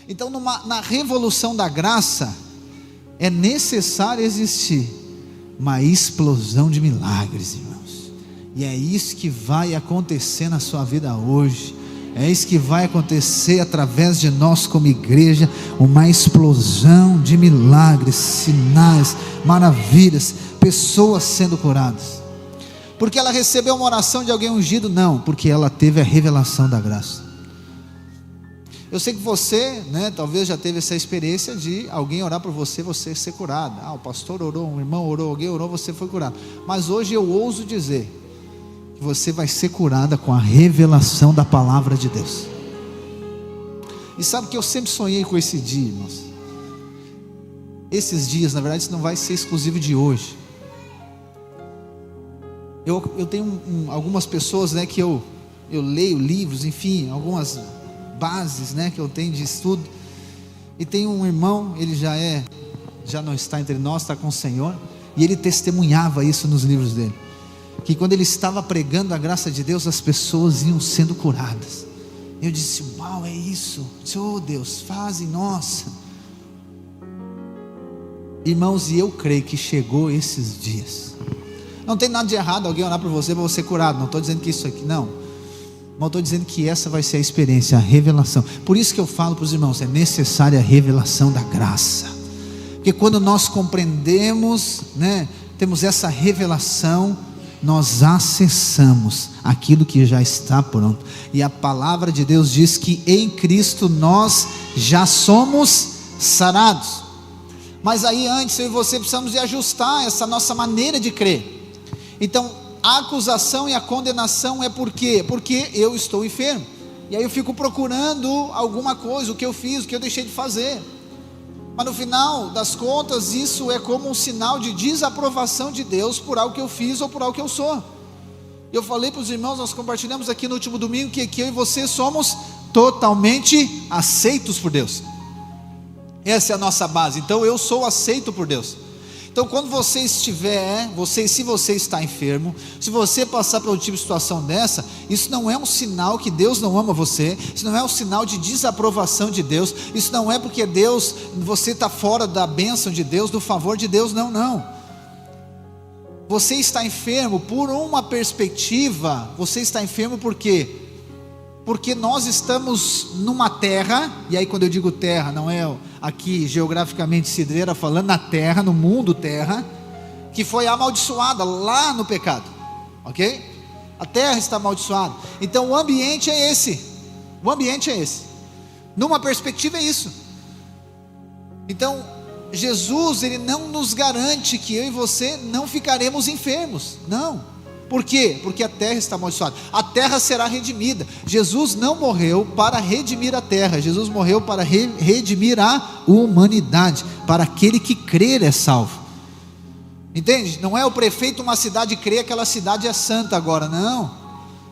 Então na revolução da graça, é necessário existir uma explosão de milagres, irmãos. E é isso que vai acontecer na sua vida hoje. É isso que vai acontecer através de nós como igreja, uma explosão de milagres, sinais, maravilhas, pessoas sendo curadas. Porque ela recebeu uma oração de alguém ungido? Não, porque ela teve a revelação da graça. Eu sei que você, talvez já teve essa experiência de alguém orar por você, você ser curado. O pastor orou, um irmão orou, alguém orou, você foi curado. Mas hoje eu ouso dizer que você vai ser curada com a revelação da palavra de Deus. E sabe que eu sempre sonhei com esse dia, irmãos. Esses dias, na verdade, isso não vai ser exclusivo de hoje. Eu tenho algumas pessoas, que eu leio livros, enfim, algumas bases, que eu tenho de estudo. E tem um irmão, ele já não está entre nós, está com o Senhor, e ele testemunhava isso nos livros dele, que quando ele estava pregando a graça de Deus, as pessoas iam sendo curadas. Eu disse: uau, é isso. Oh Deus, faz em nós, irmãos. E eu creio que chegou esses dias. Não tem nada de errado alguém orar por você para você ser curado. Não estou dizendo que isso aqui, não. Mas estou dizendo que essa vai ser a experiência, a revelação. Por isso que eu falo para os irmãos, é necessária a revelação da graça. Porque quando nós compreendemos, temos essa revelação, nós acessamos aquilo que já está pronto. E a palavra de Deus diz que em Cristo nós já somos sarados. Mas aí antes eu e você precisamos de ajustar essa nossa maneira de crer. Então a acusação e a condenação é por quê? Porque eu estou enfermo. E aí eu fico procurando alguma coisa, o que eu fiz, o que eu deixei de fazer. Mas no final das contas, isso é como um sinal de desaprovação de Deus por algo que eu fiz ou por algo que eu sou. Eu falei para os irmãos, nós compartilhamos aqui no último domingo, que eu e você somos totalmente aceitos por Deus. Essa é a nossa base. Então eu sou aceito por Deus. Então quando você estiver, se você está enfermo, se você passar por um tipo de situação dessa, isso não é um sinal que Deus não ama você, isso não é um sinal de desaprovação de Deus, isso não é porque você está fora da bênção de Deus, do favor de Deus, não. Você está enfermo por uma perspectiva, você está enfermo por quê? Porque nós estamos numa terra, e aí quando eu digo terra, não é aqui geograficamente cidreira falando, na terra, no mundo terra, que foi amaldiçoada lá no pecado, ok? A terra está amaldiçoada. Então o ambiente é esse, numa perspectiva é isso. Então Jesus, ele não nos garante que eu e você não ficaremos enfermos, não. Por quê? Porque a terra está amaldiçoada. A terra será redimida. Jesus não morreu para redimir a terra. Jesus morreu para redimir a humanidade. Para aquele que crer é salvo. Entende? Não é o prefeito de uma cidade crer que aquela cidade é santa agora. Não.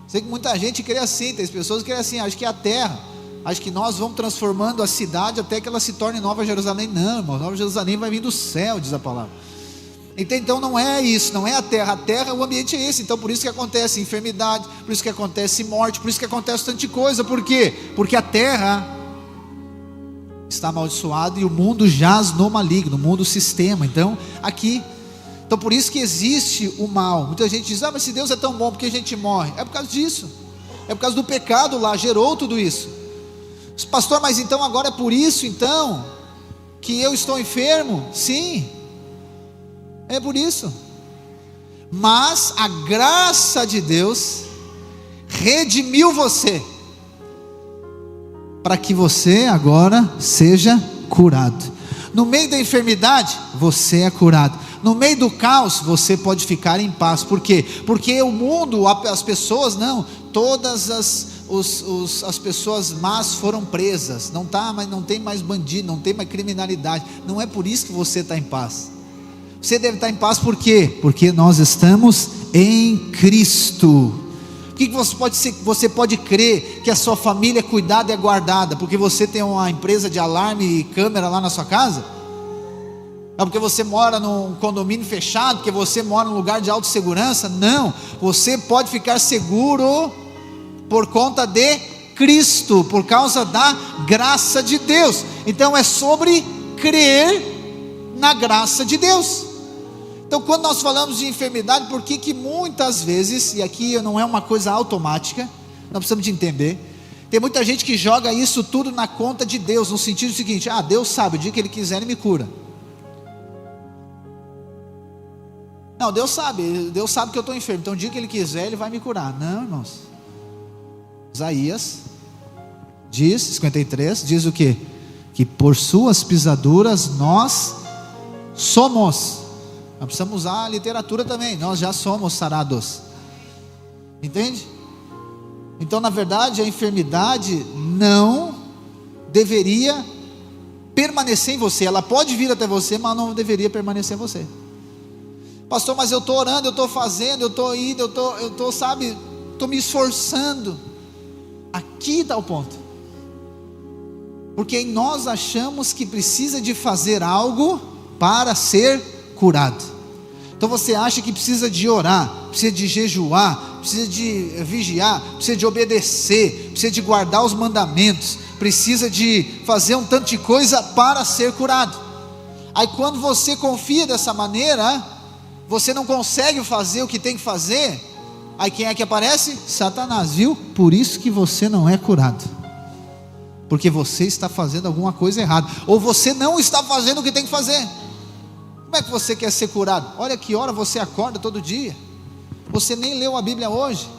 Sei que muita gente crê assim. Tem pessoas que creem assim. Acho que é a terra. Acho que nós vamos transformando a cidade até que ela se torne Nova Jerusalém. Não, irmão. Nova Jerusalém vai vir do céu, diz a palavra. Então não é isso, não é a terra, o ambiente é esse. Então por isso que acontece enfermidade, por isso que acontece morte, por isso que acontece tanta coisa. Por quê? Porque a terra está amaldiçoada e o mundo jaz no maligno, o mundo sistema. Então por isso que existe o mal. Muita gente diz: mas se Deus é tão bom, por que a gente morre? É por causa disso, é por causa do pecado lá, gerou tudo isso. Pastor, mas então agora é por isso então que eu estou enfermo? Sim, é por isso. Mas a graça de Deus redimiu você, para que você agora seja curado. No meio da enfermidade, você é curado. No meio do caos, você pode ficar em paz. Por quê? Porque o mundo, as pessoas, todas as pessoas más foram presas. Não tem mais bandido, não tem mais criminalidade. Não é por isso que você está em paz. Você deve estar em paz por quê? Porque nós estamos em Cristo. Por que você pode crer que a sua família é cuidada e é guardada? Porque você tem uma empresa de alarme e câmera lá na sua casa? É porque você mora num condomínio fechado? Porque você mora num lugar de autossegurança? Não, você pode ficar seguro por conta de Cristo, por causa da graça de Deus. Então é sobre crer na graça de Deus. Então quando nós falamos de enfermidade, por que muitas vezes, e aqui não é uma coisa automática, nós precisamos de entender, tem muita gente que joga isso tudo na conta de Deus, no sentido seguinte: Deus sabe, o dia que Ele quiser Ele me cura. Não, Deus sabe que eu estou enfermo, então o dia que Ele quiser Ele vai me curar. Não, irmãos. Isaías diz, 53, diz o quê? Que por suas pisaduras nós somos. Nós precisamos usar a literatura também, nós já somos sarados. Entende? Então na verdade a enfermidade não deveria permanecer em você. Ela pode vir até você, mas não deveria permanecer em você. Pastor, mas eu estou orando, eu estou fazendo, eu estou indo, estou me esforçando. Aqui está o ponto. Porque nós achamos que precisa de fazer algo para ser curado. Então você acha que precisa de orar, precisa de jejuar, precisa de vigiar, precisa de obedecer, precisa de guardar os mandamentos, precisa de fazer um tanto de coisa para ser curado. Aí quando você confia dessa maneira, você não consegue fazer o que tem que fazer. Aí quem é que aparece? Satanás, viu? Por isso que você não é curado, porque você está fazendo alguma coisa errada, ou você não está fazendo o que tem que fazer. Como é que você quer ser curado? Olha que hora você acorda todo dia, você nem leu a Bíblia hoje,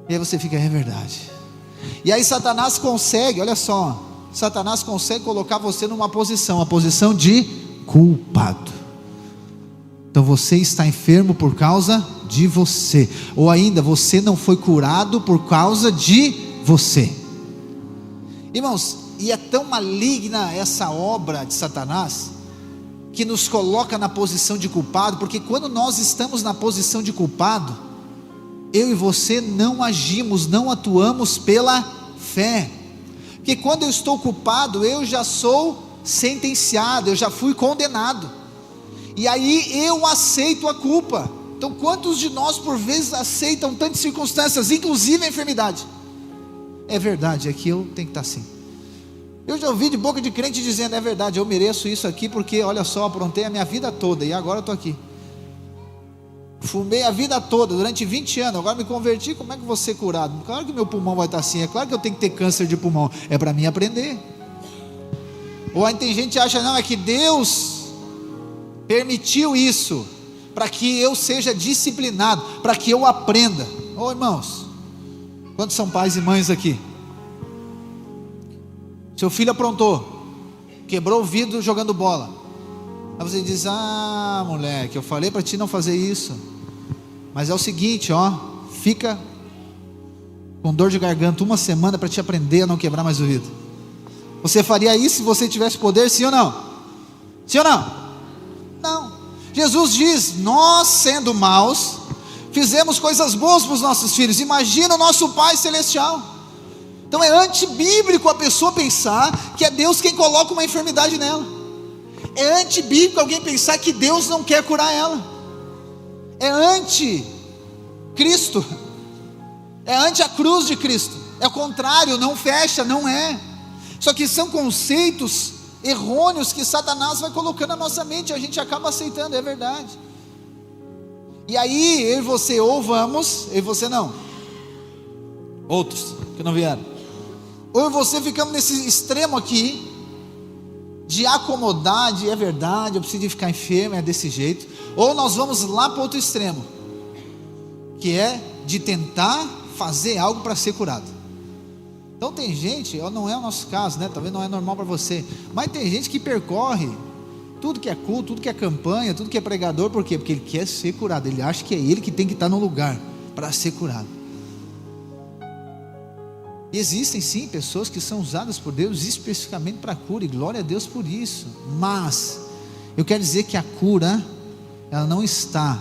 e aí você fica, é verdade. E aí Satanás consegue, olha só, Satanás consegue colocar você numa posição, a posição de culpado. Então você está enfermo por causa de você, ou ainda você não foi curado por causa de você. Irmãos, e é tão maligna essa obra de Satanás, que nos coloca na posição de culpado, porque quando nós estamos na posição de culpado, eu e você não agimos, não atuamos pela fé, porque quando eu estou culpado, eu já sou sentenciado, eu já fui condenado, e aí eu aceito a culpa. Então quantos de nós por vezes aceitam tantas circunstâncias, inclusive a enfermidade? É verdade, aqui eu tenho que estar assim. Eu já ouvi de boca de crente dizendo, é verdade, eu mereço isso aqui, porque olha só, aprontei a minha vida toda, e agora eu estou aqui, fumei a vida toda, durante 20 anos, agora me converti, como é que eu vou ser curado? Claro que meu pulmão vai estar assim, é claro que eu tenho que ter câncer de pulmão, é para mim aprender. Ou aí tem gente que acha, não, é que Deus permitiu isso, para que eu seja disciplinado, para que eu aprenda. Ô irmãos, quantos são pais e mães aqui? Seu filho aprontou, quebrou o vidro jogando bola, aí você diz, moleque, eu falei para ti não fazer isso, mas é o seguinte, fica com dor de garganta uma semana para te aprender a não quebrar mais o vidro. Você faria isso se você tivesse poder, sim ou não? Sim ou não? Não. Jesus diz, nós sendo maus, fizemos coisas boas para os nossos filhos, imagina o nosso Pai Celestial. Então é antibíblico a pessoa pensar que é Deus quem coloca uma enfermidade nela, é antibíblico alguém pensar que Deus não quer curar ela, é anti-Cristo, é anti a cruz de Cristo, é o contrário, não fecha, não é. Só que são conceitos errôneos que Satanás vai colocando na nossa mente, a gente acaba aceitando, é verdade. E aí eu e você ou vamos, eu e você não, outros que não vieram, ou eu e você ficamos nesse extremo aqui de acomodar, de é verdade, eu preciso de ficar enfermo, é desse jeito, ou nós vamos lá para outro extremo, que é de tentar fazer algo para ser curado. Então tem gente, não é o nosso caso, né? Talvez não é normal para você, mas tem gente que percorre tudo que é culto, tudo que é campanha, tudo que é pregador. Por quê? Porque ele quer ser curado, ele acha que é ele que tem que estar no lugar para ser curado. E existem sim pessoas que são usadas por Deus especificamente para cura, e glória a Deus por isso, mas eu quero dizer que a cura, ela não está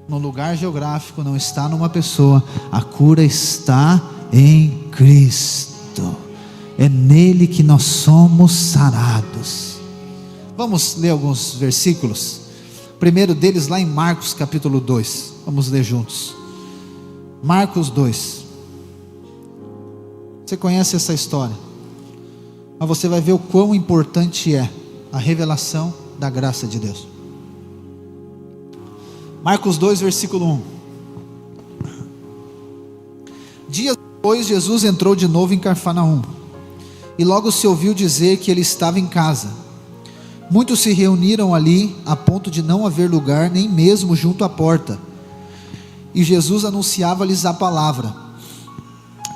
no lugar geográfico, não está numa pessoa, a cura está em Cristo, é nele que nós somos sarados. Vamos ler alguns versículos. Primeiro deles lá em Marcos capítulo 2, vamos ler juntos. Marcos 2, Você conhece essa história, mas você vai ver o quão importante é a revelação da graça de Deus. Marcos 2, versículo 1. Dias depois, Jesus entrou de novo em Cafarnaum, e logo se ouviu dizer que ele estava em casa. Muitos se reuniram ali, a ponto de não haver lugar, nem mesmo junto à porta. E Jesus anunciava-lhes a palavra.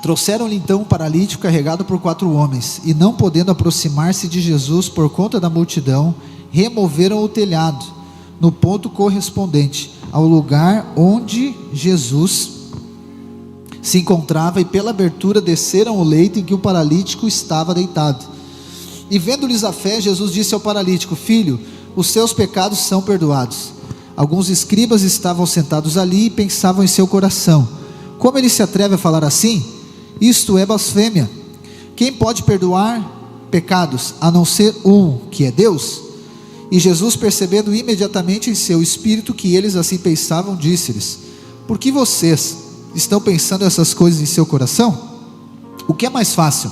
Trouxeram-lhe então um paralítico carregado por 4 homens, e não podendo aproximar-se de Jesus por conta da multidão, removeram o telhado, no ponto correspondente ao lugar onde Jesus se encontrava, e pela abertura desceram o leito em que o paralítico estava deitado. E vendo-lhes a fé, Jesus disse ao paralítico: filho, os seus pecados são perdoados. Alguns escribas estavam sentados ali e pensavam em seu coração: como ele se atreve a falar assim? Isto é blasfêmia. Quem pode perdoar pecados, a não ser um, que é Deus? E Jesus, percebendo imediatamente em seu espírito que eles assim pensavam, disse-lhes: por que vocês estão pensando essas coisas em seu coração? O que é mais fácil?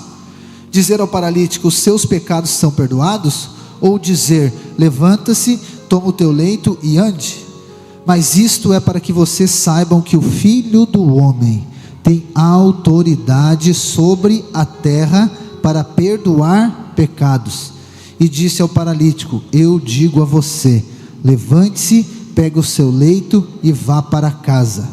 Dizer ao paralítico: os seus pecados são perdoados? Ou dizer: levanta-se, toma o teu leito e ande? Mas isto é para que vocês saibam que o Filho do Homem tem autoridade sobre a terra para perdoar pecados. E disse ao paralítico: eu digo a você, levante-se, pegue o seu leito e vá para casa.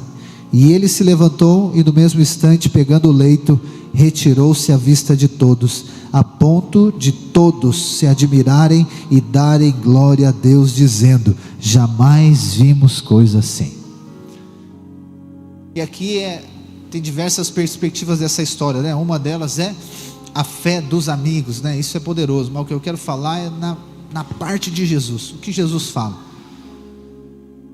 E ele se levantou e no mesmo instante, pegando o leito, retirou-se à vista de todos, a ponto de todos se admirarem e darem glória a Deus, dizendo: jamais vimos coisa assim. E aqui tem diversas perspectivas dessa história, né? Uma delas é a fé dos amigos, né? Isso é poderoso, mas o que eu quero falar é na parte de Jesus. O que Jesus fala?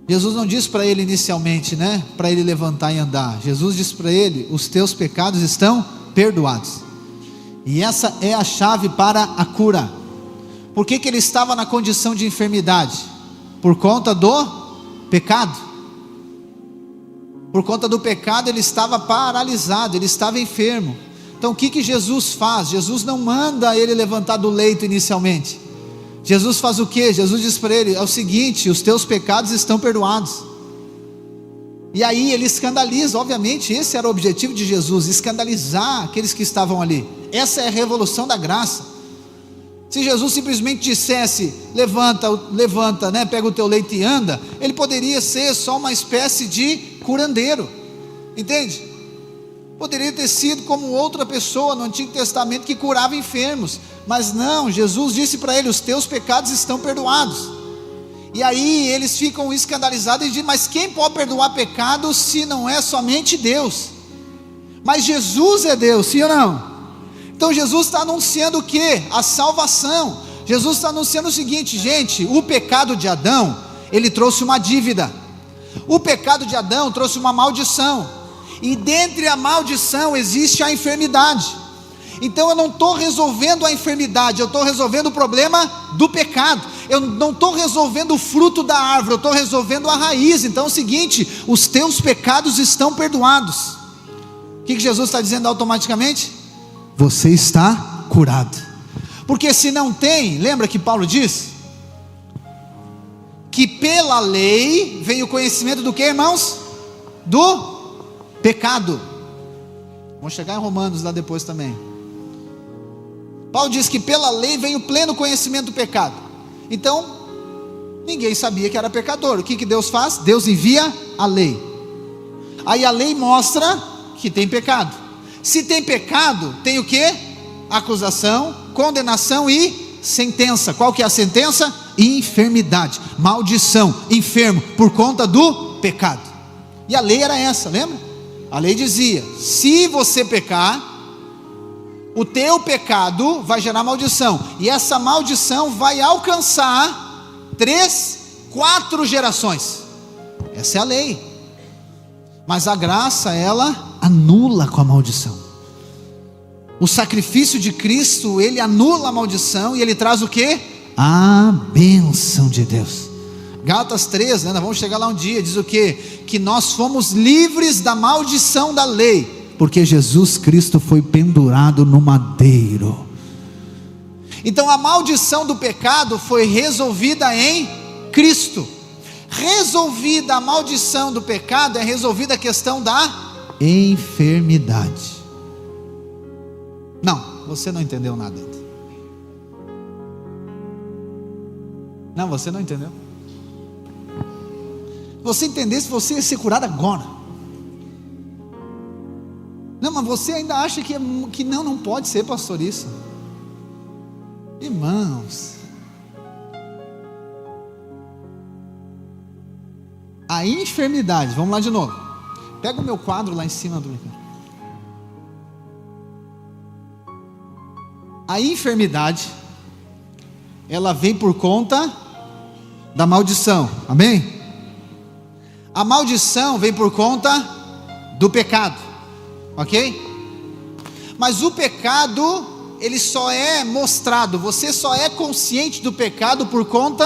Jesus não diz para ele inicialmente, né, para ele levantar e andar. Jesus diz para ele: os teus pecados estão perdoados. E essa é a chave para a cura. Por que ele estava na condição de enfermidade? Por conta do pecado. Por conta do pecado ele estava paralisado, ele estava enfermo. Então o que Jesus faz? Jesus não manda ele levantar do leito inicialmente. Jesus faz o que? Jesus diz para ele: é o seguinte, os teus pecados estão perdoados. E aí ele escandaliza, obviamente esse era o objetivo de Jesus, escandalizar aqueles que estavam ali. Essa é a revolução da graça. Se Jesus simplesmente dissesse: levanta, né, pega o teu leito e anda, ele poderia ser só uma espécie de curandeiro, entende? Poderia ter sido como outra pessoa no Antigo Testamento que curava enfermos, mas não, Jesus disse para ele: os teus pecados estão perdoados. E aí eles ficam escandalizados e dizem: mas quem pode perdoar pecados se não é somente Deus? Mas Jesus é Deus, sim ou não? Então Jesus está anunciando o que? A salvação. Jesus está anunciando o seguinte: gente, o pecado de Adão, ele trouxe uma dívida. O pecado de Adão trouxe uma maldição, e dentre a maldição existe a enfermidade. Então eu não estou resolvendo a enfermidade, eu estou resolvendo o problema do pecado. Eu não estou resolvendo o fruto da árvore, eu estou resolvendo a raiz. Então é o seguinte: os teus pecados estão perdoados. O que Jesus está dizendo automaticamente? Você está curado. Porque se não tem, lembra que Paulo diz? Que pela lei veio o conhecimento do que, irmãos? Do pecado. Vamos chegar em Romanos lá depois também. Paulo diz que pela lei vem o pleno conhecimento do pecado. Então, ninguém sabia que era pecador. O que Deus faz? Deus envia a lei. Aí a lei mostra que tem pecado. Se tem pecado, tem o que? Acusação, condenação e sentença. Qual que é a sentença? Enfermidade, maldição, enfermo, por conta do pecado. E a lei era essa, lembra? A lei dizia: se você pecar, o teu pecado vai gerar maldição, e essa maldição vai alcançar 3, 4 gerações. Essa é a lei. Mas a graça, ela anula com a maldição. O sacrifício de Cristo, ele anula a maldição e ele traz o que? A bênção de Deus. Gálatas 3, né, nós vamos chegar lá um dia, diz o que? Que nós fomos livres da maldição da lei. Porque Jesus Cristo foi pendurado no madeiro. Então a maldição do pecado foi resolvida em Cristo. Resolvida a maldição do pecado, é resolvida a questão da enfermidade. Não, você não entendeu nada ainda. Não, você não entendeu. Se você entendesse, você ia ser curado agora. Não, mas você ainda acha que não pode ser, pastor, isso. Irmãos, a enfermidade, vamos lá de novo. Pega o meu quadro lá em cima do. A enfermidade, ela vem por conta da maldição, amém? A maldição vem por conta do pecado, ok? Mas o pecado, ele só é mostrado, você só é consciente do pecado por conta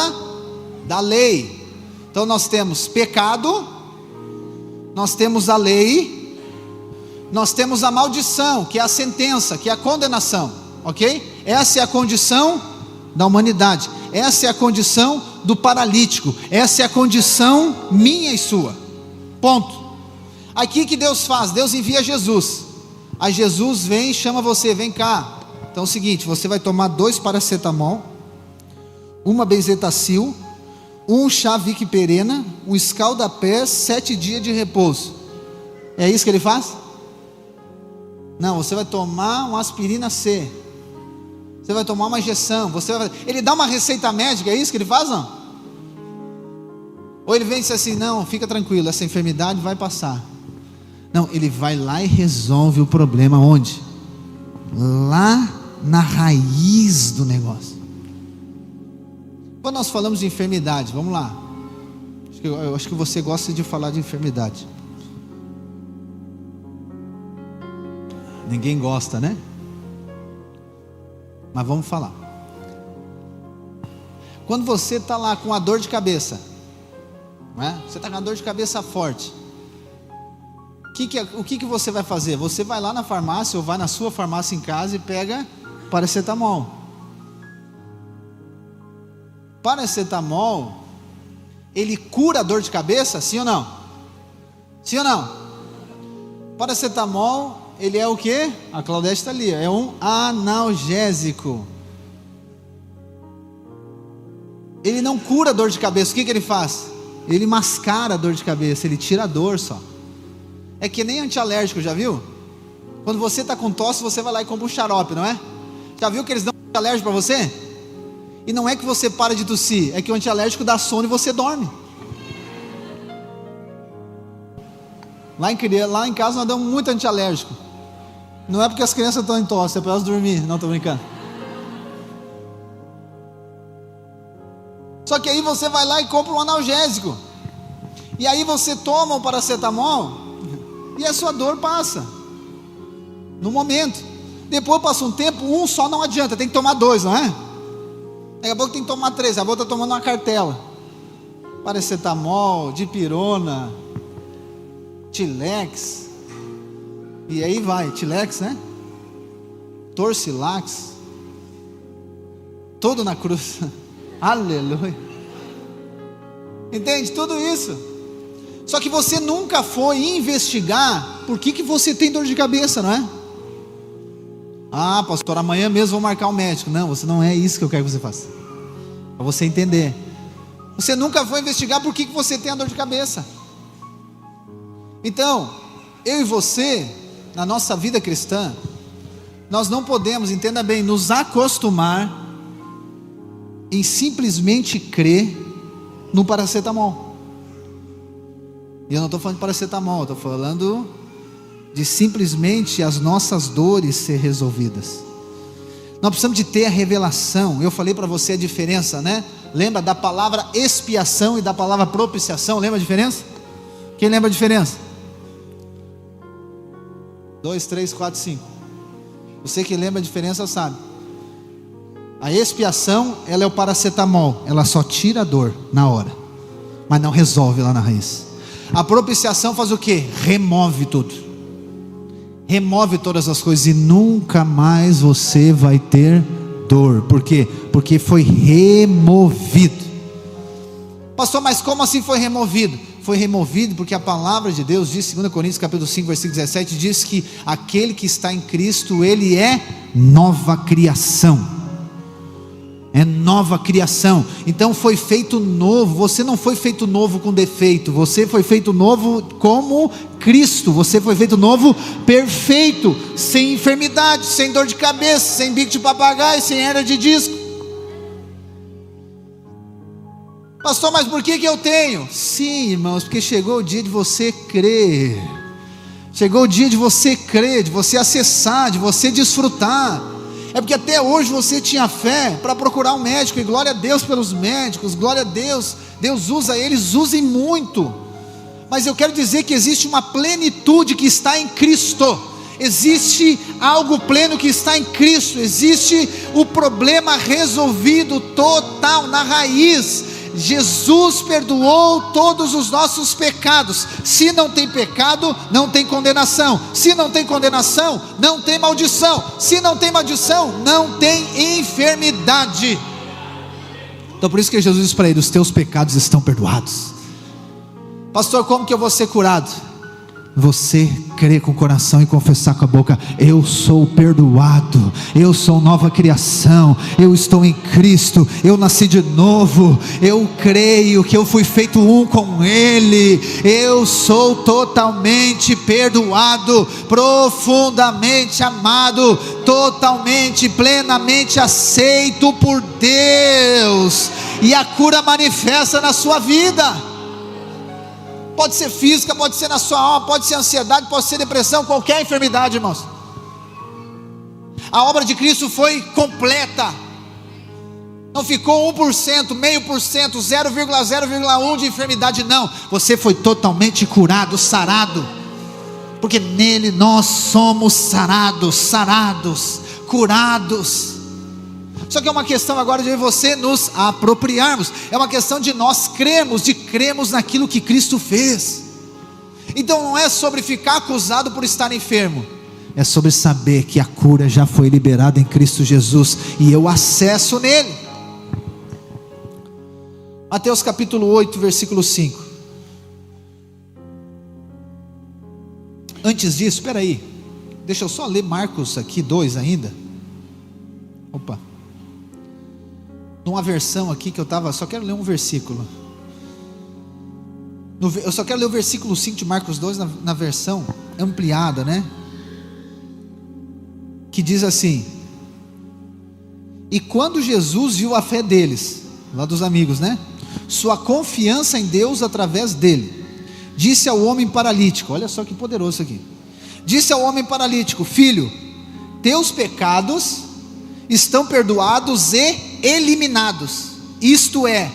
da lei. Então nós temos pecado, nós temos a lei, nós temos a maldição, que é a sentença, que é a condenação, ok? Essa é a condição da humanidade, essa é a condição do paralítico, essa é a condição minha e sua, ponto. Aqui que Deus faz, Deus envia Jesus, aí Jesus vem e chama você, vem cá. Então é o seguinte, você vai tomar 2 paracetamol, uma benzetacil, um chá vicperena, um escaldapés, 7 dias de repouso. É isso que ele faz? Não, você vai tomar uma aspirina C, você vai tomar uma injeção, ele dá uma receita médica, é isso que ele faz, não? Ou ele vem e diz assim, não, fica tranquilo, essa enfermidade vai passar. Não, ele vai lá e resolve o problema onde? Lá na raiz do negócio. Quando nós falamos de enfermidade, vamos lá. Eu acho que você gosta de falar de enfermidade. Ninguém gosta, né? Mas vamos falar. Quando você está lá com a dor de cabeça, não é? Você está com a dor de cabeça forte, o que você vai fazer? Você vai lá na farmácia ou vai na sua farmácia em casa e pega paracetamol. Paracetamol, ele cura a dor de cabeça, sim ou não? Sim ou não? Paracetamol, ele é o que? A Claudete está ali, é um analgésico. Ele não cura a dor de cabeça, o que ele faz? Ele mascara a dor de cabeça, ele tira a dor só. É que nem antialérgico, já viu? Quando você está com tosse, você vai lá e compra um xarope, não é? Já viu que eles dão um antialérgico para você? E não é que você para de tossir, é que o antialérgico dá sono e você dorme. Lá em casa nós damos muito antialérgico. Não é porque as crianças estão em tosse, é para elas dormir. Não, estou brincando. Só que aí você vai lá e compra um analgésico. E aí você toma o paracetamol e a sua dor passa no momento. Depois passa um tempo, um só não adianta, tem que tomar 2, não é? Daqui a pouco tem que tomar 3, a outra está tomando uma cartela. Paracetamol, dipirona, Tilex, e aí vai, Tilex, né? Torcilax, todo na cruz. Aleluia. Entende? Tudo isso. Só que você nunca foi investigar por que você tem dor de cabeça, não é? Ah, pastor, amanhã mesmo vou marcar um médico. Não, você não é isso que eu quero que você faça. Para você entender. Você nunca foi investigar por que você tem a dor de cabeça. Então, eu e você, na nossa vida cristã, nós não podemos, entenda bem, nos acostumar em simplesmente crer no paracetamol. E eu não estou falando de paracetamol, estou falando de simplesmente as nossas dores ser resolvidas. Nós precisamos de ter a revelação. Eu falei para você a diferença, né? Lembra da palavra expiação e da palavra propiciação? Lembra a diferença? Quem lembra a diferença? 2, 3, 4, 5. Você que lembra a diferença sabe. A expiação, ela é o paracetamol. Ela só tira a dor na hora, mas não resolve lá na raiz. A propiciação faz o quê? Remove tudo. remove todas as coisas e nunca mais você vai ter dor. Por quê? Porque foi removido. Pastor, mas como assim foi removido? Foi removido porque a palavra de Deus diz, 2 Coríntios capítulo 5, versículo 17, diz que aquele que está em Cristo, ele é nova criação. É nova criação. Então foi feito novo. Você não foi feito novo com defeito, você foi feito novo como Cristo. Você foi feito novo perfeito, sem enfermidade, sem dor de cabeça, sem bico de papagaio, sem hernia de disco. Pastor, mas por que eu tenho? Sim, irmãos, porque chegou o dia de você crer. Chegou o dia de você crer, de você acessar, de você desfrutar. É porque até hoje você tinha fé para procurar um médico, e glória a Deus pelos médicos, glória a Deus, Deus usa eles, usem muito. Mas eu quero dizer que existe uma plenitude que está em Cristo. Existe algo pleno que está em Cristo. Existe o problema resolvido total, na raiz. Jesus perdoou todos os nossos pecados. Se não tem pecado, não tem condenação. Se não tem condenação, não tem maldição. Se não tem maldição, não tem enfermidade. Então por isso que Jesus disse para ele: os teus pecados estão perdoados. Pastor, como que eu vou ser curado? Você crer com o coração e confessar com a boca: eu sou perdoado, eu sou nova criação, eu estou em Cristo, eu nasci de novo, eu creio que eu fui feito um com Ele, eu sou totalmente perdoado, profundamente amado, totalmente, plenamente aceito por Deus, e a cura manifesta na sua vida. Pode ser física, pode ser na sua alma, pode ser ansiedade, pode ser depressão, qualquer enfermidade, irmãos. A obra de Cristo foi completa. Não ficou 1%, 0,5%, 0,0,1% de enfermidade, não. Você foi totalmente curado, sarado. Porque nele nós somos sarados, curados. Só que é uma questão agora de você nos apropriarmos. É uma questão de nós crermos, de crermos naquilo que Cristo fez. Então não é sobre ficar acusado por estar enfermo, é sobre saber que a cura já foi liberada em Cristo Jesus, e eu acesso nele. Mateus capítulo 8, versículo 5. Antes disso, espera aí, deixa eu só ler Marcos aqui 2 ainda. Opa, numa versão aqui que eu estava, só quero ler um versículo. Eu só quero ler o versículo 5 de Marcos 2 na versão ampliada, né? Que diz assim: e quando Jesus viu a fé deles, lá dos amigos, né? Sua confiança em Deus através dele, disse ao homem paralítico, olha só que poderoso isso aqui. Disse ao homem paralítico: filho, teus pecados estão perdoados e eliminados. Isto é,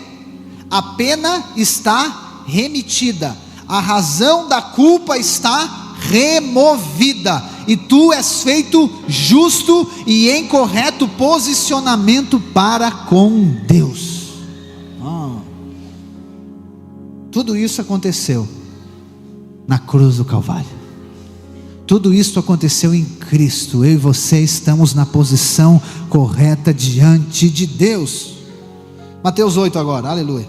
a pena está remitida, a razão da culpa está removida, e tu és feito justo e em correto posicionamento para com Deus. Tudo isso aconteceu na cruz do Calvário. Tudo isso aconteceu em Cristo. Eu e você estamos na posição correta diante de Deus. Mateus 8 agora, aleluia.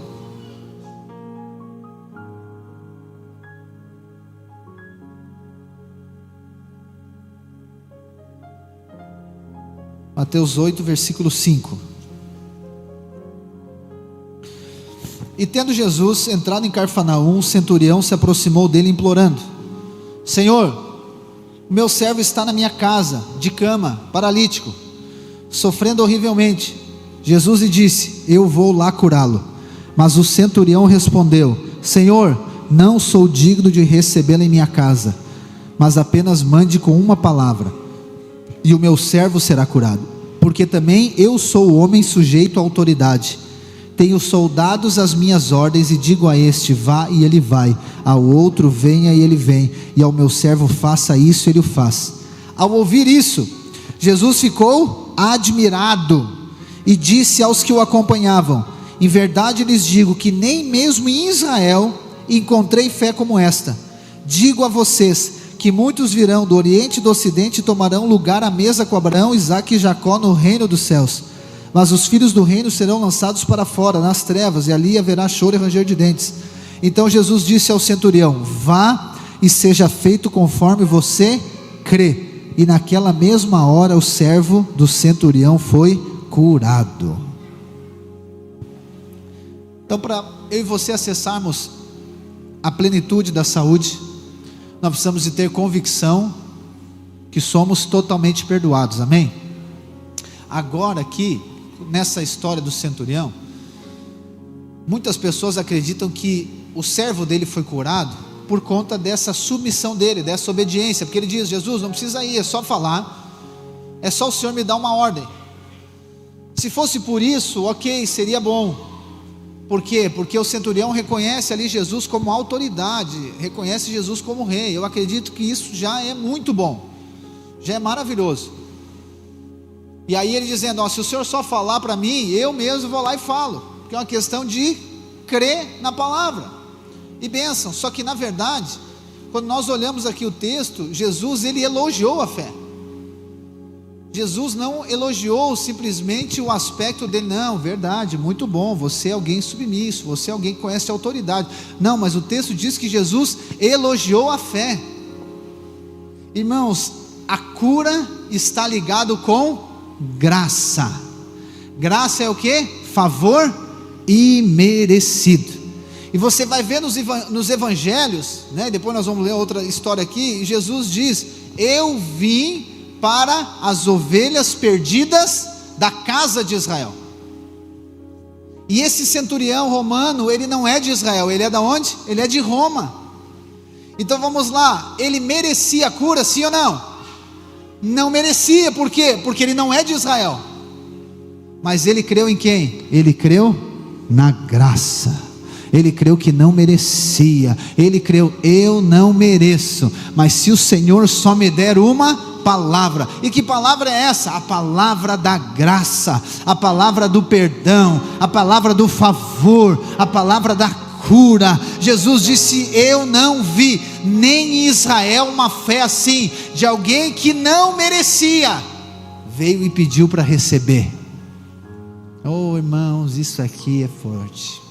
Mateus 8, versículo 5. E tendo Jesus entrado em Cafarnaum, um centurião se aproximou dele implorando: Senhor, o meu servo está na minha casa, de cama, paralítico, sofrendo horrivelmente. Jesus lhe disse: eu vou lá curá-lo. Mas o centurião respondeu: Senhor, não sou digno de recebê-lo em minha casa, mas apenas mande com uma palavra, e o meu servo será curado. Porque também eu sou homem sujeito à autoridade. Tenho soldados às minhas ordens, e digo a este: vá, e ele vai, ao outro: venha, e ele vem, e ao meu servo: faça isso, ele o faz. Ao ouvir isso, Jesus ficou admirado e disse aos que o acompanhavam: em verdade lhes digo que nem mesmo em Israel encontrei fé como esta. Digo a vocês que muitos virão do Oriente e do Ocidente e tomarão lugar à mesa com Abraão, Isaque e Jacó no reino dos céus. Mas os filhos do reino serão lançados para fora, nas trevas, e ali haverá choro e ranger de dentes. Então Jesus disse ao centurião: vá e seja feito conforme você crê. E naquela mesma hora o servo do centurião foi curado. Então, para eu e você acessarmos a plenitude da saúde, nós precisamos de ter convicção que somos totalmente perdoados, amém? Agora aqui, nessa história do centurião, muitas pessoas acreditam que o servo dele foi curado por conta dessa submissão dele, dessa obediência, porque ele diz: Jesus, não precisa ir, é só falar, é só o Senhor me dar uma ordem. Se fosse por isso, ok, seria bom. Por quê? Porque o centurião reconhece ali Jesus como autoridade, reconhece Jesus como rei. Eu acredito que isso já é muito bom, já é maravilhoso. E aí ele dizendo: ó, se o Senhor só falar para mim, eu mesmo vou lá e falo, porque é uma questão de crer na palavra e bênção. Só que na verdade, quando nós olhamos aqui o texto, Jesus, ele elogiou a fé. Jesus não elogiou simplesmente o aspecto dele, não, verdade, muito bom, você é alguém submisso, você é alguém que conhece a autoridade. Não, mas o texto diz que Jesus elogiou a fé. Irmãos, a cura está ligado com graça. Graça é o que? Favor imerecido. E você vai ver nos evangelhos, né? Depois nós vamos ler outra história aqui, e Jesus diz: eu vim para as ovelhas perdidas da casa de Israel. E esse centurião romano, ele não é de Israel, ele é da onde? Ele é de Roma. Então vamos lá, ele merecia a cura, sim ou não? Não merecia, por quê? Porque ele não é de Israel. Mas ele creu em quem? Ele creu na graça. Ele creu que não merecia. Ele creu: eu não mereço, mas se o Senhor só me der uma palavra. E que palavra é essa? A palavra da graça, a palavra do perdão, a palavra do favor, a palavra da cura. Jesus disse: eu não vi nem em Israel uma fé assim, de alguém que não merecia, veio e pediu para receber. Oh irmãos, isso aqui é forte,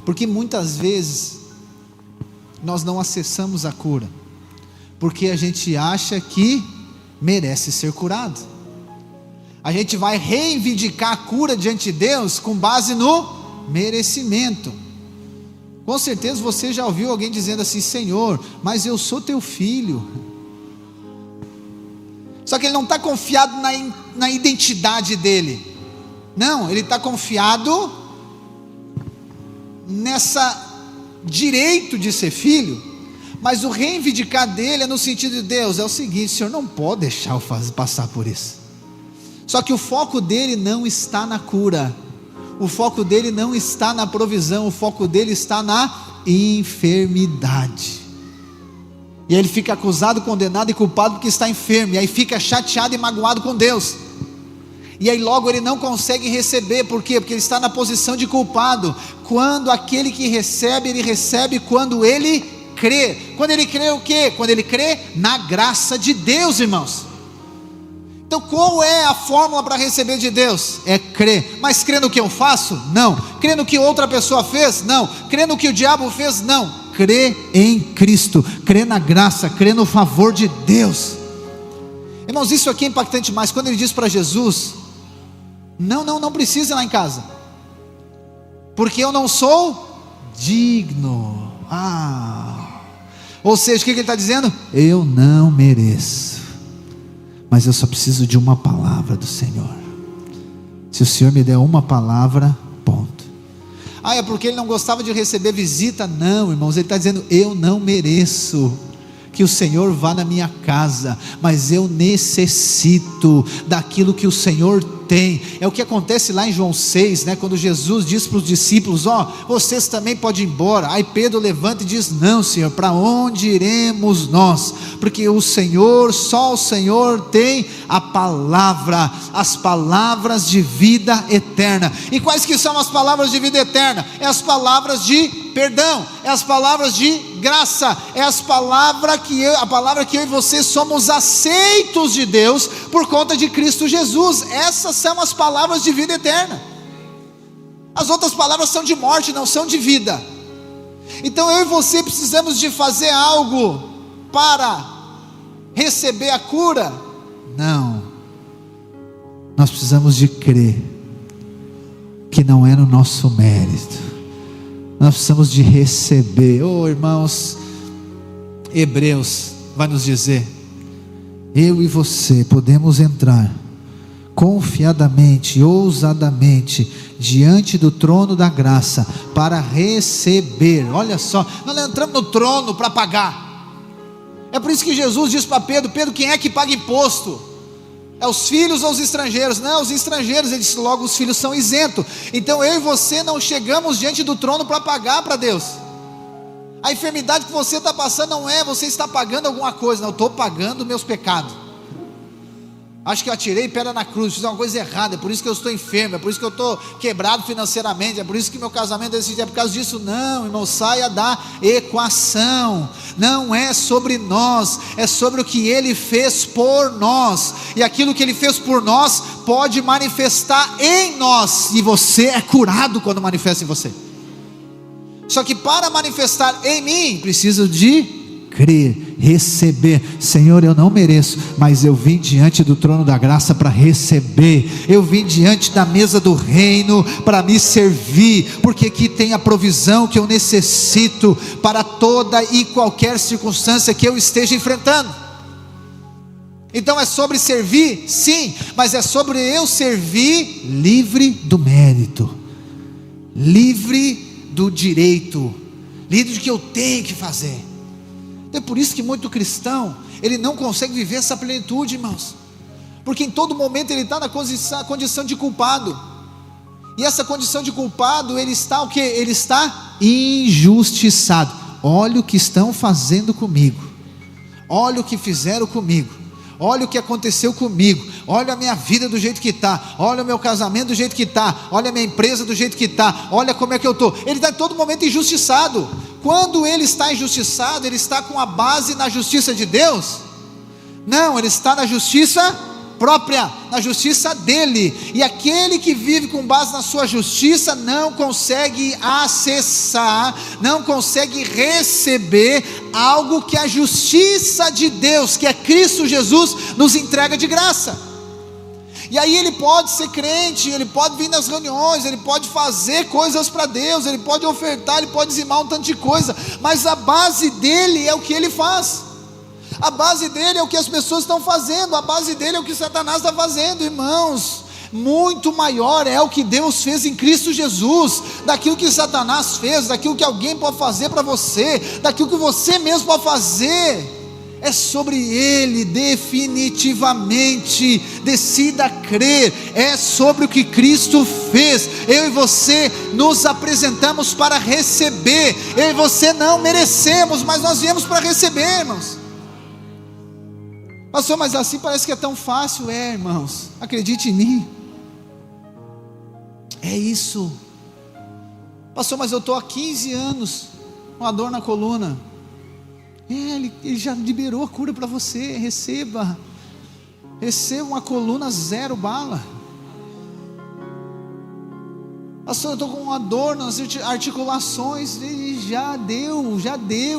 porque muitas vezes nós não acessamos a cura, porque a gente acha que merece ser curado. A gente vai reivindicar a cura diante de Deus com base no merecimento. Com certeza você já ouviu alguém dizendo assim: Senhor, mas eu sou teu filho. Só que ele não está confiado na identidade dele. Não, ele está confiado nessa direito de ser filho. Mas o reivindicar dele é no sentido de: Deus, é o seguinte, o Senhor não pode deixar eu passar por isso. Só que o foco dele não está na cura, o foco dele não está na provisão, o foco dele está na enfermidade. E aí ele fica acusado, condenado e culpado porque está enfermo, e aí fica chateado e magoado com Deus. E aí logo ele não consegue receber, por quê? Porque ele está na posição de culpado. Quando aquele que recebe, ele recebe quando ele crê. Quando ele crê o quê? Quando ele crê na graça de Deus, irmãos. Então qual é a fórmula para receber de Deus? É crer. Mas crer no que eu faço? Não. Crer no que outra pessoa fez? Não. Crer no que o diabo fez? Não. Crer em Cristo, crer na graça, crer no favor de Deus. Irmãos, isso aqui é impactante mais. Quando ele diz para Jesus: não precisa ir lá em casa, porque eu não sou digno. Ou seja, o que ele está dizendo? Eu não mereço, mas eu só preciso de uma palavra do Senhor. Se o Senhor me der uma palavra, ponto. É porque ele não gostava de receber visita? Não, irmãos, ele está dizendo: eu não mereço que o Senhor vá na minha casa, mas eu necessito daquilo que o Senhor tem. É o que acontece lá em João 6, né? Quando Jesus diz para os discípulos: vocês também podem ir embora. Aí Pedro levanta e diz: não, Senhor, para onde iremos nós? Porque o Senhor, só o Senhor tem a palavra, as palavras de vida eterna. E quais que são as palavras de vida eterna? É as palavras de perdão, é as palavras de graça, é a palavra que eu e você somos aceitos de Deus por conta de Cristo Jesus. Essas são as palavras de vida eterna. As outras palavras são de morte, não são de vida. Então eu e você precisamos de fazer algo para receber a cura? Não. Nós precisamos de crer que não é no nosso mérito. Nós precisamos de receber. Irmãos, Hebreus vai nos dizer: eu e você podemos entrar confiadamente, ousadamente, diante do trono da graça, para receber. Olha só, nós não entramos no trono para pagar. É por isso que Jesus diz para Pedro: Pedro, quem é que paga imposto? É os filhos ou os estrangeiros? Não, os estrangeiros. Ele disse: logo os filhos são isentos. Então eu e você não chegamos diante do trono para pagar para Deus. A enfermidade que você está passando não é você está pagando alguma coisa. Não, eu estou pagando meus pecados. Acho que eu atirei pedra na cruz, fiz uma coisa errada, é por isso que eu estou enfermo, é por isso que eu estou quebrado financeiramente, é por isso que meu casamento é por causa disso. Não, irmão, saia da equação. Não é sobre nós, é sobre o que Ele fez por nós, e aquilo que Ele fez por nós pode manifestar em nós, e você é curado quando manifesta em você. Só que para manifestar em mim, preciso de crer, receber. Senhor, eu não mereço, mas eu vim diante do trono da graça para receber. Eu vim diante da mesa do reino para me servir, porque aqui tem a provisão que eu necessito para toda e qualquer circunstância que eu esteja enfrentando. Então é sobre servir? Sim, mas é sobre eu servir livre do mérito, livre do direito, livre do que eu tenho que fazer. É por isso que muito cristão, ele não consegue viver essa plenitude, irmãos, porque em todo momento ele está na condição de culpado, e essa condição de culpado, ele está o quê? Ele está injustiçado. Olha o que estão fazendo comigo, olha o que fizeram comigo, olha o que aconteceu comigo, olha a minha vida do jeito que está, olha o meu casamento do jeito que está, olha a minha empresa do jeito que está, olha como é que eu estou. Ele está em todo momento injustiçado. Quando ele está injustiçado, ele está com a base na justiça de Deus? Não, ele está na justiça própria, na justiça dele, e aquele que vive com base na sua justiça não consegue acessar, não consegue receber algo que a justiça de Deus, que é Cristo Jesus, nos entrega de graça. E aí ele pode ser crente, ele pode vir nas reuniões, ele pode fazer coisas para Deus, ele pode ofertar, ele pode dizimar um tanto de coisa, mas a base dele é o que ele faz, a base dele é o que as pessoas estão fazendo, a base dele é o que Satanás está fazendo. Irmãos, muito maior é o que Deus fez em Cristo Jesus, daquilo que Satanás fez, daquilo que alguém pode fazer para você, daquilo que você mesmo pode fazer. É sobre Ele definitivamente. Decida crer. É sobre o que Cristo fez. Eu e você nos apresentamos para receber. Eu e você não merecemos, mas nós viemos para receber, irmãos. Pastor, mas assim parece que é tão fácil. É, irmãos, acredite em mim, é isso. Pastor, mas eu estou há 15 anos com a dor na coluna. Ele já liberou a cura para você. Receba uma coluna 0 bala. Pastor, eu estou com uma dor nas articulações. Ele já deu,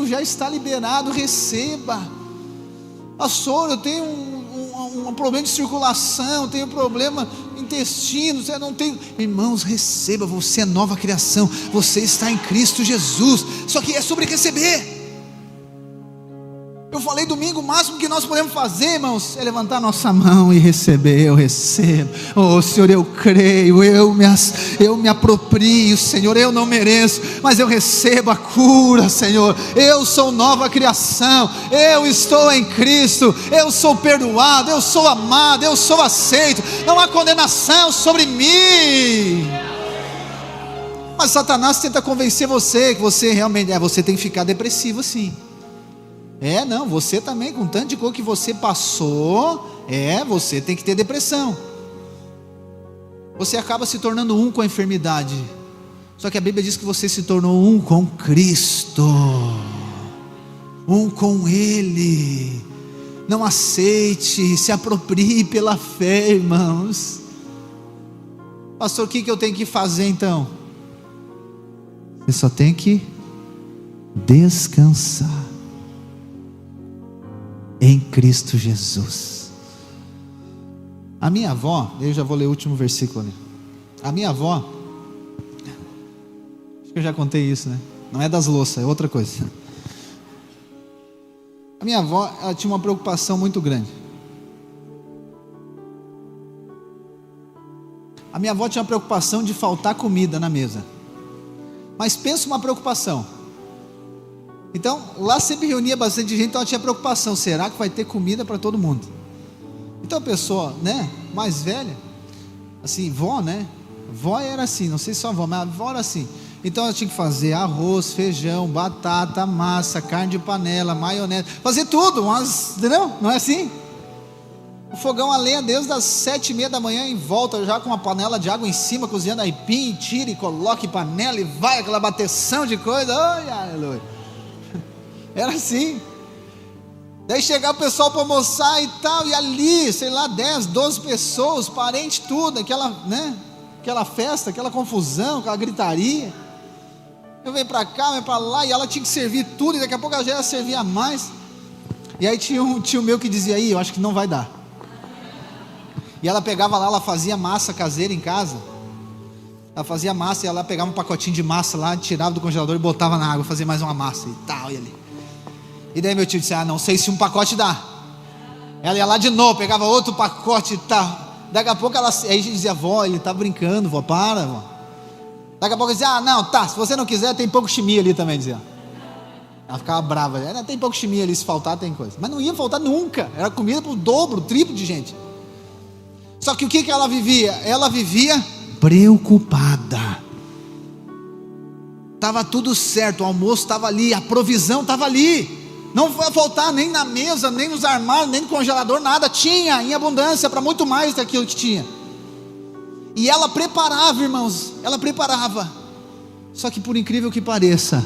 já está liberado. Receba. Pastor, eu tenho um problema de circulação, tenho problema intestino, eu não tenho. Irmãos, receba. Você é nova criação, você está em Cristo Jesus. Só que é sobre receber. Eu falei domingo, o máximo que nós podemos fazer, irmãos, é levantar nossa mão e receber. Eu recebo. Oh Senhor, eu creio, eu me aproprio, Senhor. Eu não mereço, mas eu recebo a cura, Senhor. Eu sou nova criação, eu estou em Cristo, eu sou perdoado, eu sou amado, eu sou aceito. Não há condenação sobre mim. Mas Satanás tenta convencer você que você realmente você tem que ficar depressivo assim. Não, você também, com tanto de coisa que você passou, você tem que ter depressão. Você acaba se tornando um com a enfermidade. Só que a Bíblia diz que você se tornou um com Cristo, um com Ele. Não aceite, se aproprie pela fé, irmãos. Pastor, o que eu tenho que fazer então? Você só tem que descansar em Cristo Jesus. A minha avó, eu já vou ler o último versículo ali. A minha avó, acho que eu já contei isso, né? Não é das louças, é outra coisa. A minha avó, ela tinha uma preocupação muito grande. A minha avó tinha uma preocupação de faltar comida na mesa. Mas pensa uma preocupação. Então, lá sempre reunia bastante gente, então ela tinha preocupação, será que vai ter comida para todo mundo? Então a pessoa, né, mais velha, assim, vó, né? Vó era assim, não sei se só vó, mas a vó era assim. Então ela tinha que fazer arroz, feijão, batata, massa, carne de panela, maionese, fazer tudo, mas, entendeu? Não é assim? O fogão a lenha desde as 7:30 da manhã em volta, já com uma panela de água em cima, cozinhando aipim, tira e coloca em panela e vai aquela bateção de coisa, ai, aleluia. Era assim. Daí chegava o pessoal para almoçar e tal, e ali, sei lá, 10, 12 pessoas, parente, tudo, aquela, né? Aquela festa, aquela confusão, aquela gritaria. Eu venho para cá, venho para lá, e ela tinha que servir tudo, e daqui a pouco ela já ia servir a mais. E aí tinha um tio meu que dizia, aí, eu acho que não vai dar. E ela pegava lá, ela fazia massa caseira em casa. Ela fazia massa e ela pegava um pacotinho de massa lá, tirava do congelador e botava na água, fazia mais uma massa e tal, e ali. E daí meu tio disse, não sei se um pacote dá. Ela ia lá de novo, pegava outro pacote e tal. Daqui a pouco ela, aí a gente dizia, vó, ele tá brincando, vó, para, vó. Daqui a pouco ela dizia, não, tá, se você não quiser, tem pouco chimia ali também, dizia. Ela ficava brava, tem pouco chimia ali, se faltar tem coisa. Mas não ia faltar nunca, era comida para o dobro, o triplo de gente. Só que o que ela vivia? Ela vivia preocupada. Estava tudo certo, o almoço estava ali, a provisão estava ali. Não vai faltar nem na mesa, nem nos armários, nem no congelador, nada. Tinha em abundância para muito mais daquilo que tinha. E ela preparava, irmãos, ela preparava. Só que por incrível que pareça,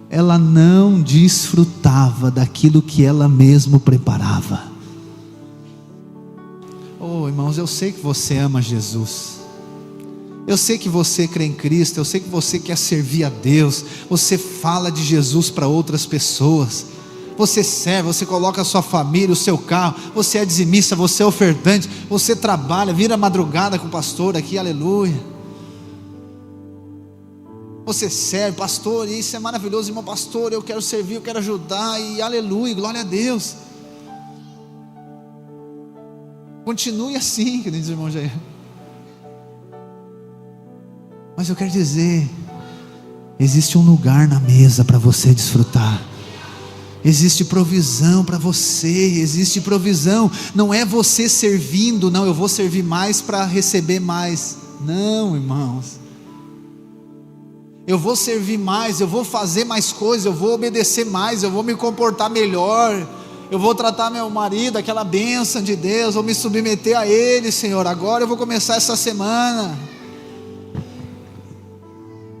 ela não desfrutava daquilo que ela mesma preparava. Oh, irmãos, eu sei que você ama Jesus. Eu sei que você crê em Cristo, eu sei que você quer servir a Deus. Você fala de Jesus para outras pessoas. Você serve, você coloca a sua família, o seu carro. Você é dizimista, você é ofertante. Você trabalha, vira madrugada com o pastor aqui, aleluia. Você serve, pastor, isso é maravilhoso, irmão pastor, eu quero servir, eu quero ajudar, e aleluia, glória a Deus. Continue assim, queridos irmãos. Mas eu quero dizer, existe um lugar na mesa para você desfrutar. Existe provisão para você, existe provisão. Não é você servindo, não, eu vou servir mais para receber mais. Não, irmãos. Eu vou servir mais, eu vou fazer mais coisas, eu vou obedecer mais, eu vou me comportar melhor. Eu vou tratar meu marido, aquela bênção de Deus, vou me submeter a Ele, Senhor. Agora eu vou começar essa semana.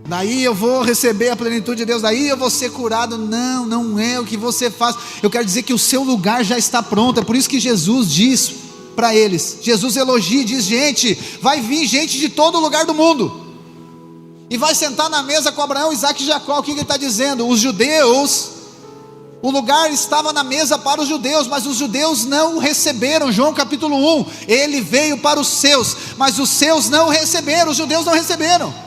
Daí eu vou receber a plenitude de Deus, daí eu vou ser curado. Não, não é o que você faz. Eu quero dizer que o seu lugar já está pronto. É por isso que Jesus diz para eles, Jesus elogia e diz, gente, vai vir gente de todo lugar do mundo, e vai sentar na mesa com Abraão, Isaac e Jacó. O que ele está dizendo? Os judeus, o lugar estava na mesa para os judeus, mas os judeus não receberam. João capítulo 1, ele veio para os seus, mas os seus não receberam, os judeus não receberam.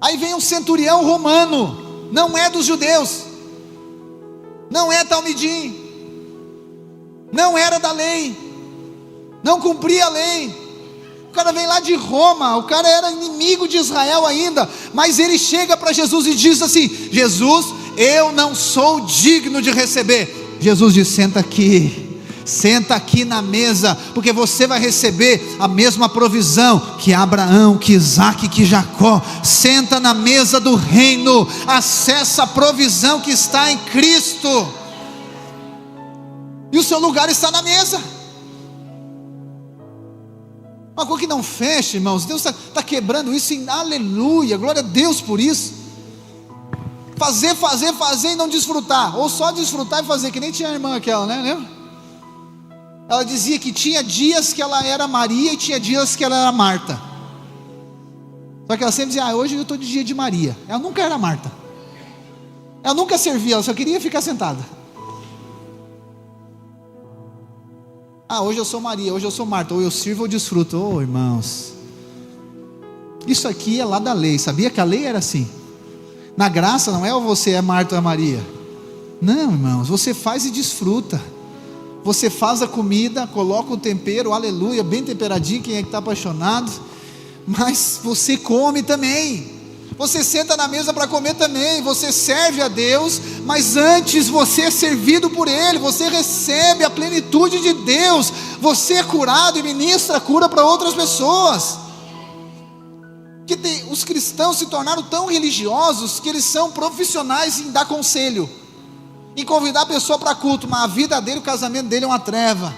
Aí vem um centurião romano, não é dos judeus, não é talmidim, não era da lei, não cumpria a lei. O cara vem lá de Roma, o cara era inimigo de Israel ainda, mas ele chega para Jesus e diz assim: Jesus, eu não sou digno de receber. Jesus diz: senta aqui na mesa, porque você vai receber a mesma provisão que Abraão, que Isaac, que Jacó. Senta na mesa do reino, acessa a provisão que está em Cristo, e o seu lugar está na mesa. Uma coisa que não fecha, irmãos. Deus está quebrando isso em aleluia, glória a Deus por isso. Fazer e não desfrutar, ou só desfrutar e fazer, que nem tinha a irmã aquela, né? Lembra? Ela dizia que tinha dias que ela era Maria e tinha dias que ela era Marta. Só que ela sempre dizia, hoje eu estou de dia de Maria. Ela nunca era Marta. Ela nunca servia, ela só queria ficar sentada. Hoje eu sou Maria, hoje eu sou Marta, ou eu sirvo ou desfruto. Irmãos, isso aqui é lá da lei. Sabia que a lei era assim? Na graça não é ou você é Marta ou é Maria. Não, irmãos, você faz e desfruta. Você faz a comida, coloca o tempero, aleluia, bem temperadinho, quem é que está apaixonado. Mas você come também. Você senta na mesa para comer também. Você serve a Deus, mas antes você é servido por Ele. Você recebe a plenitude de Deus. Você é curado e ministra a cura para outras pessoas. Os cristãos se tornaram tão religiosos que eles são profissionais em dar conselho, em convidar a pessoa para culto, mas a vida dele, o casamento dele é uma treva,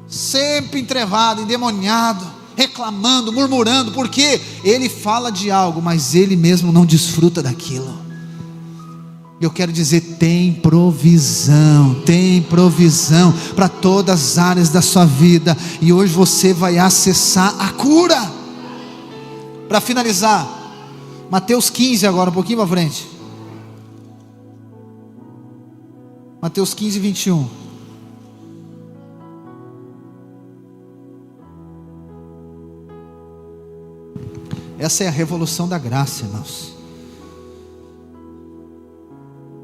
sempre entrevado, endemoniado, reclamando, murmurando, porque ele fala de algo, mas ele mesmo não desfruta daquilo. Eu quero dizer, tem provisão para todas as áreas da sua vida, e hoje você vai acessar a cura. Para finalizar, Mateus 15 agora, um pouquinho para frente. Mateus 15, 21. Essa é a revolução da graça, irmãos.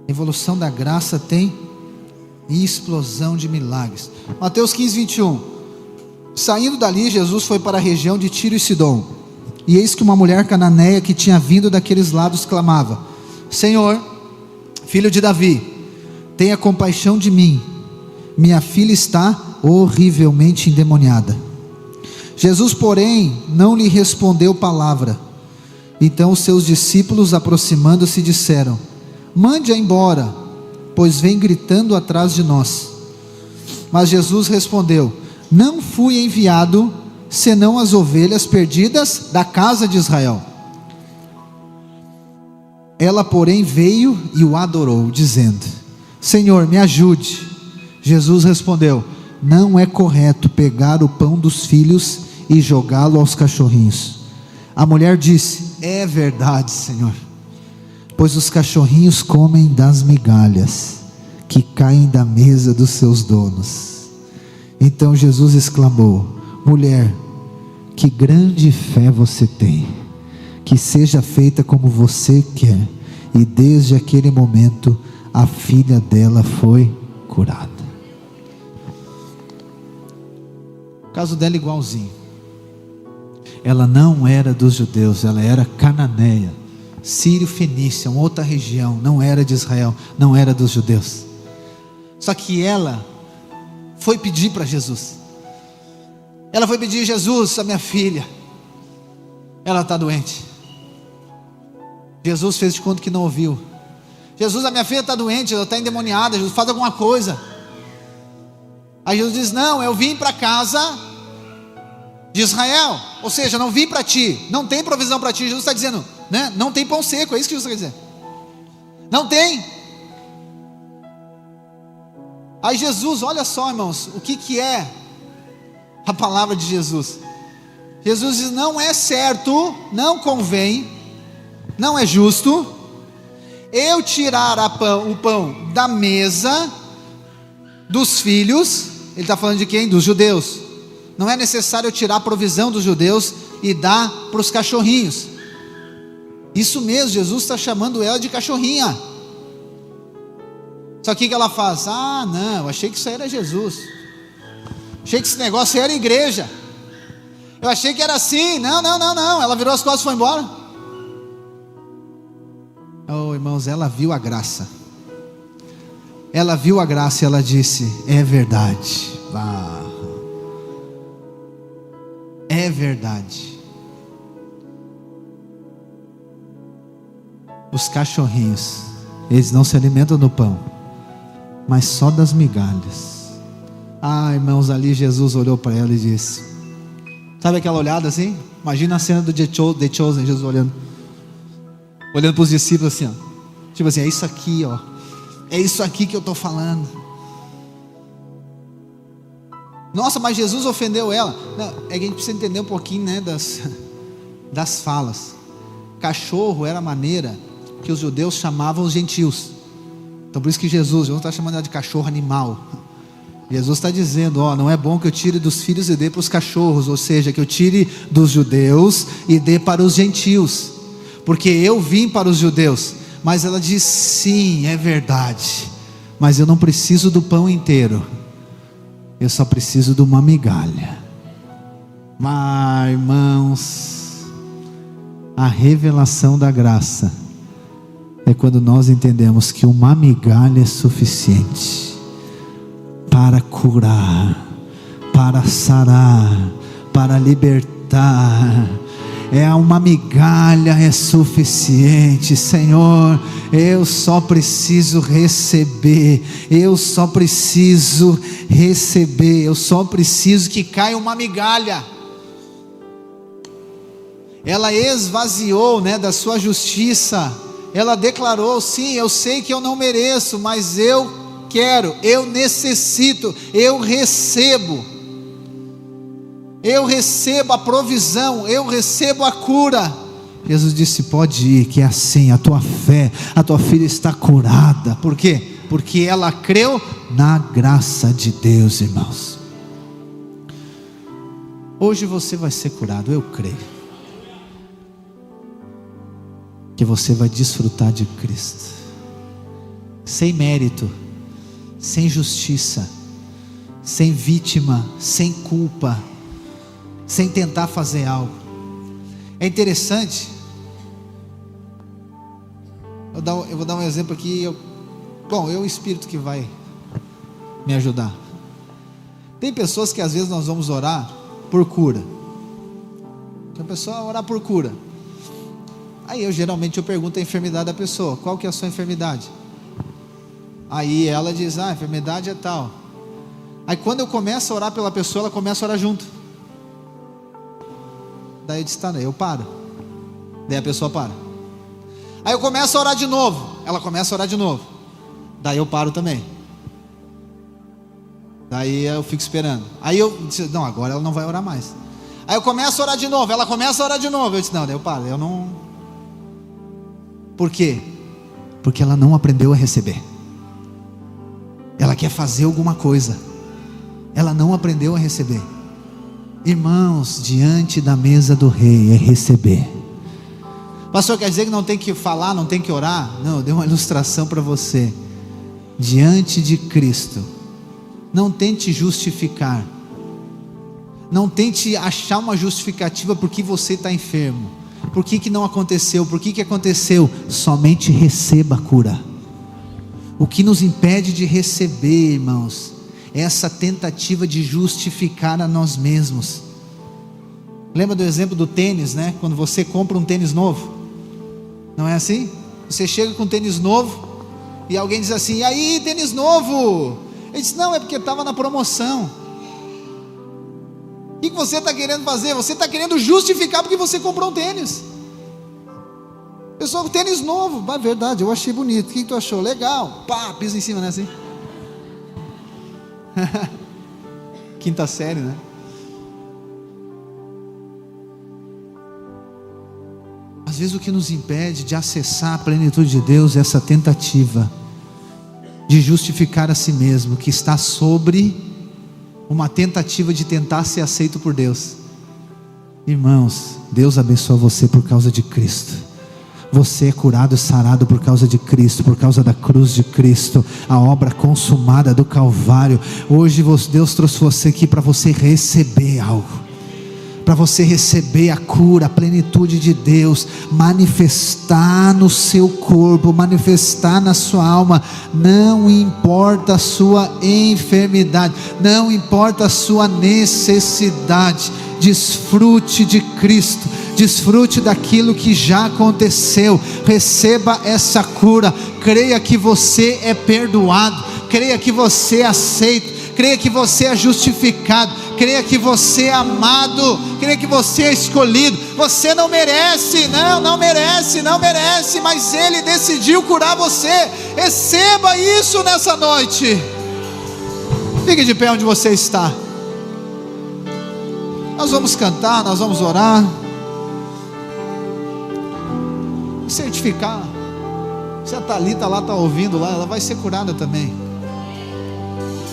A revolução da graça tem explosão de milagres. Mateus 15, 21. Saindo dali, Jesus foi para a região de Tiro e Sidom. E eis que uma mulher cananeia que tinha vindo daqueles lados clamava: Senhor, filho de Davi, tenha compaixão de mim, minha filha está horrivelmente endemoniada. Jesus, porém, não lhe respondeu palavra. Então os seus discípulos, aproximando-se, disseram: mande-a embora, pois vem gritando atrás de nós. Mas Jesus respondeu: não fui enviado senão as ovelhas perdidas da casa de Israel. Ela, porém, veio e o adorou, dizendo: Senhor, me ajude. Jesus respondeu: não é correto pegar o pão dos filhos e jogá-lo aos cachorrinhos. A mulher disse: é verdade, Senhor, pois os cachorrinhos comem das migalhas que caem da mesa dos seus donos. Então Jesus exclamou: mulher, que grande fé você tem, que seja feita como você quer. E desde aquele momento a filha dela foi curada. O caso dela é igualzinho. Ela não era dos judeus, ela era cananeia, sírio-fenícia, uma outra região, não era de Israel, não era dos judeus. Só que ela foi pedir para Jesus. Ela foi pedir: Jesus, a minha filha, ela está doente. Jesus fez de conta que não ouviu. Jesus, a minha filha está doente, ela está endemoniada. Jesus, faz alguma coisa. Aí Jesus diz: não, eu vim para casa de Israel, ou seja, não vim para ti, não tem provisão para ti. Jesus está dizendo, né? Não tem pão seco, é isso que Jesus quer dizer. Não tem. Aí Jesus, olha só, irmãos, o que é a palavra de Jesus. Jesus diz: não é certo, não convém, não é justo eu tirar o pão da mesa dos filhos. Ele está falando de quem? Dos judeus. Não é necessário eu tirar a provisão dos judeus e dar para os cachorrinhos. Isso mesmo, Jesus está chamando ela de cachorrinha. Só que o que ela faz? Ah, não, eu achei que isso aí era Jesus. Achei que esse negócio aí era igreja. Eu achei que era assim. Não. Ela virou as costas e foi embora. Oh, irmãos, ela viu a graça. Ela viu a graça e ela disse: é verdade. É verdade. Os cachorrinhos, eles não se alimentam do pão, mas só das migalhas. Ah, irmãos, ali Jesus olhou para ela e disse: Sabe aquela olhada assim? Imagina a cena do The Chosen, Jesus olhando para os discípulos assim, ó. Tipo assim, é isso aqui, ó. É isso aqui que eu estou falando. Nossa, mas Jesus ofendeu ela. Não, é que a gente precisa entender um pouquinho, né, das falas. Cachorro era a maneira que os judeus chamavam os gentios. Então por isso que Jesus está chamando ela de cachorro animal. Jesus está dizendo, ó, não é bom que eu tire dos filhos e dê para os cachorros, ou seja, que eu tire dos judeus e dê para os gentios, porque eu vim para os judeus. Mas ela diz, sim, é verdade, mas eu não preciso do pão inteiro, eu só preciso de uma migalha. Mas, irmãos, a revelação da graça é quando nós entendemos que uma migalha é suficiente para curar, para sarar, para libertar. Uma migalha é suficiente. Senhor, eu só preciso receber, eu só preciso que caia uma migalha. Ela esvaziou, né, da sua justiça. Ela declarou, sim, eu sei que eu não mereço, mas eu quero, eu necessito, eu recebo a provisão, eu recebo a cura. Jesus disse, pode ir, que é assim, a tua filha está curada. Por quê? Porque ela creu na graça de Deus, irmãos. Hoje você vai ser curado, eu creio que você vai desfrutar de Cristo, sem mérito, sem justiça, sem vítima, sem culpa, sem tentar fazer algo. É interessante, eu vou dar um exemplo aqui, é o Espírito que vai me ajudar. Tem pessoas que às vezes nós vamos orar por cura. Tem pessoa orar por cura. Aí eu pergunto a enfermidade da pessoa, qual que é a sua enfermidade? Aí ela diz, a enfermidade é tal. Aí quando eu começo a orar pela pessoa, ela começa a orar junto. Daí eu disse, eu paro. Daí a pessoa para. Aí eu começo a orar de novo, ela começa a orar de novo. Daí eu paro também. Daí eu fico esperando. Aí eu disse, agora ela não vai orar mais. Aí eu começo a orar de novo, ela começa a orar de novo. Eu disse, daí eu paro, eu não... Por quê? Porque ela não aprendeu a receber. Ela quer fazer alguma coisa, ela não aprendeu a receber. Irmãos, diante da mesa do rei é receber. Pastor, quer dizer que não tem que falar, não tem que orar? Não, eu dei uma ilustração para você. Diante de Cristo, não tente justificar, não tente achar uma justificativa porque você está enfermo. Por que não aconteceu? Por que aconteceu? Somente receba a cura. O que nos impede de receber, irmãos, é essa tentativa de justificar a nós mesmos. Lembra do exemplo do tênis, né? Quando você compra um tênis novo, não é assim? Você chega com um tênis novo e alguém diz assim, e aí, tênis novo? Ele diz, não, é porque estava na promoção. O que você está querendo fazer? Você está querendo justificar porque você comprou um tênis. Pessoal, tênis novo, verdade, eu achei bonito. O que tu achou? Legal. Pá, pisa em cima, né, assim? Quinta série, né? Às vezes o que nos impede de acessar a plenitude de Deus é essa tentativa de justificar a si mesmo, que está sobre uma tentativa de tentar ser aceito por Deus. Irmãos, Deus abençoa você por causa de Cristo. Você é curado e sarado por causa de Cristo, por causa da cruz de Cristo, a obra consumada do Calvário. Hoje Deus trouxe você aqui para você receber algo, para você receber a cura, a plenitude de Deus, manifestar no seu corpo, manifestar na sua alma. Não importa a sua enfermidade, não importa a sua necessidade, desfrute de Cristo, desfrute daquilo que já aconteceu, receba essa cura, creia que você é perdoado, creia que você é aceito, creia que você é justificado, creia que você é amado, creia que você é escolhido. Você não merece, não merece, mas Ele decidiu curar você. Receba isso nessa noite. Fique de pé onde você está. Nós vamos cantar, nós vamos orar, certificar. Se a Thalita lá está ouvindo lá, ela vai ser curada também.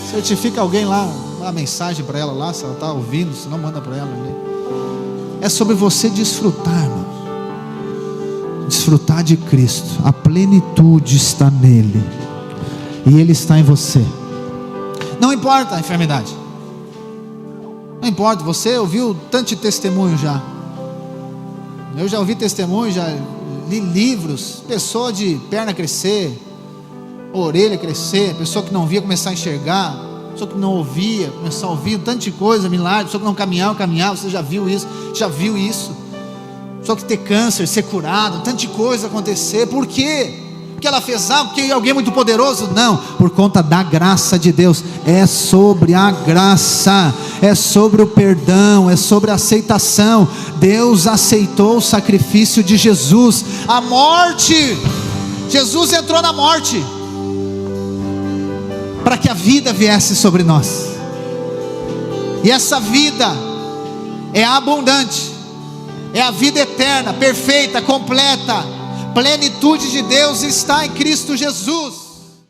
Certifica alguém lá, uma mensagem para ela lá, se ela está ouvindo, se não, manda para ela. É sobre você desfrutar, irmão. Desfrutar de Cristo. A plenitude está nele, e Ele está em você. Não importa a enfermidade, não importa. Você ouviu tanto de testemunho já. Eu já ouvi testemunho, já li livros. Pessoa de perna crescer, orelha crescer, pessoa que não via começar a enxergar, pessoa que não ouvia começar a ouvir, tanto de coisa, milagre. Pessoa que não caminhava, você já viu isso, pessoa que ter câncer, ser curado, tanto de coisa acontecer. Por quê? Porque ela fez algo, porque alguém muito poderoso? Não, por conta da graça de Deus. É sobre a graça, é sobre o perdão, é sobre a aceitação. Deus aceitou o sacrifício de Jesus, a morte. Jesus entrou na morte para que a vida viesse sobre nós, e essa vida é abundante, é a vida eterna, perfeita, completa. Plenitude de Deus está em Cristo Jesus.